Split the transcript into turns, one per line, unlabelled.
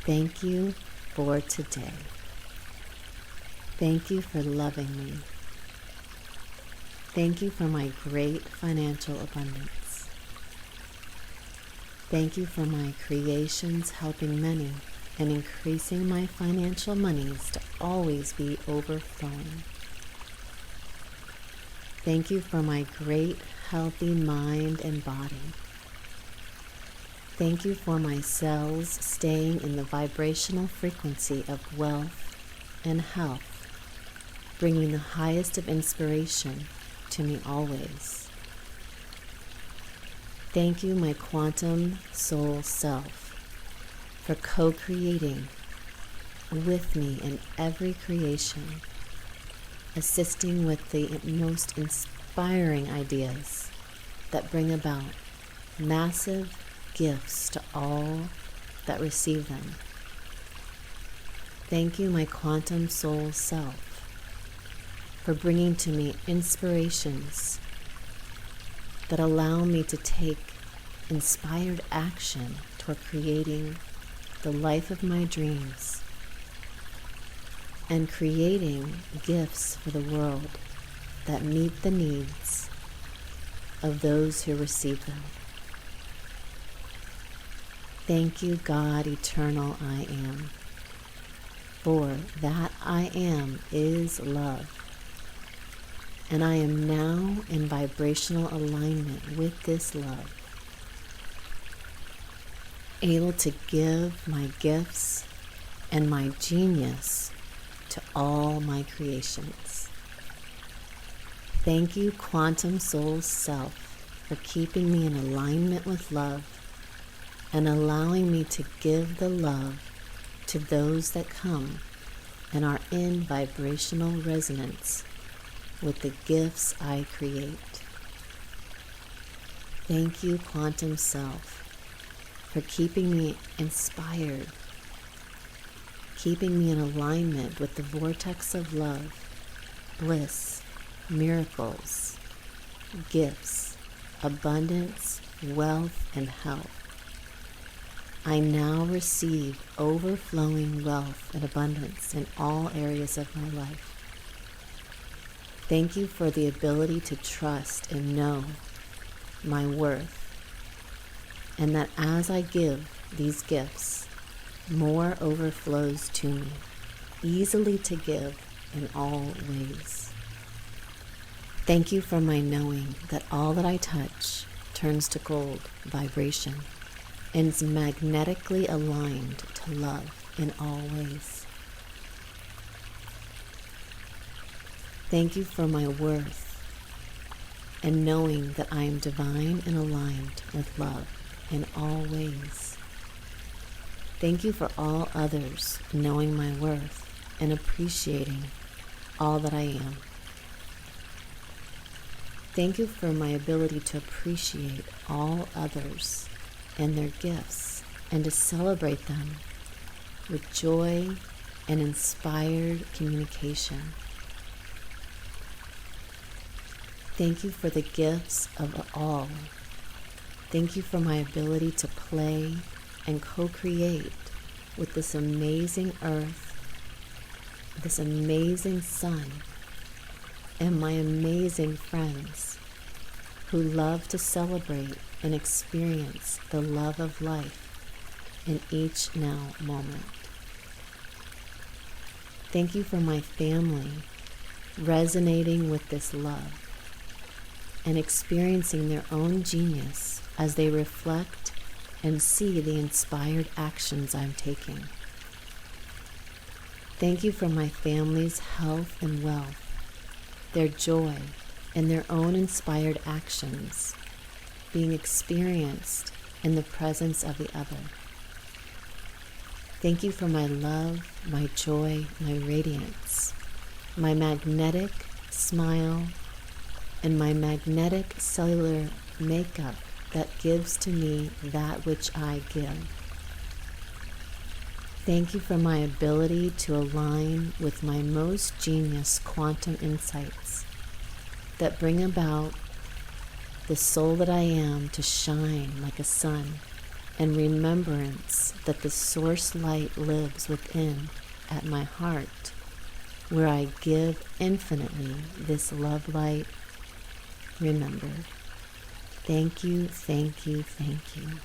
Thank you for today. Thank you for loving me. Thank you for my great financial abundance. Thank you for my creations helping many and increasing my financial monies to always be overflowing. Thank you for my great healthy mind and body. Thank you for my cells staying in the vibrational frequency of wealth and health, bringing the highest of inspiration to me always. Thank you, my quantum soul self, for co-creating with me in every creation, assisting with the most inspiring ideas that bring about massive gifts to all that receive them. Thank you, my quantum soul self, for bringing to me inspirations that allow me to take inspired action toward creating the life of my dreams and creating gifts for the world that meet the needs of those who receive them. Thank you, God, eternal I am, for that I am is love. And I am now in vibrational alignment with this love, able to give my gifts and my genius to all my creations. Thank you, quantum soul self, for keeping me in alignment with love and allowing me to give the love to those that come and are in vibrational resonance with the gifts I create. Thank you, quantum self, for keeping me inspired, keeping me in alignment with the vortex of love, bliss, miracles, gifts, abundance, wealth, and health. I now receive overflowing wealth and abundance in all areas of my life. Thank you for the ability to trust and know my worth, and that as I give these gifts, more overflows to me, easily to give in all ways. Thank you for my knowing that all that I touch turns to gold vibration and is magnetically aligned to love in all ways. Thank you for my worth and knowing that I am divine and aligned with love in all ways. Thank you for all others knowing my worth and appreciating all that I am. Thank you for my ability to appreciate all others and their gifts and to celebrate them with joy and inspired communication. Thank you for the gifts of all. Thank you for my ability to play and co-create with this amazing earth, this amazing sun, and my amazing friends who love to celebrate and experience the love of life in each now moment. Thank you for my family resonating with this love and experiencing their own genius as they reflect and see the inspired actions I'm taking. Thank you for my family's health and wealth, their joy, and their own inspired actions being experienced in the presence of the other. Thank you for my love, my joy, my radiance, my magnetic smile, and my magnetic cellular makeup that gives to me that which I give. Thank you for my ability to align with my most genius quantum insights that bring about the soul that I am to shine like a sun and remembrance that the source light lives within at my heart, where I give infinitely this love light, remember. Thank you, thank you, thank you.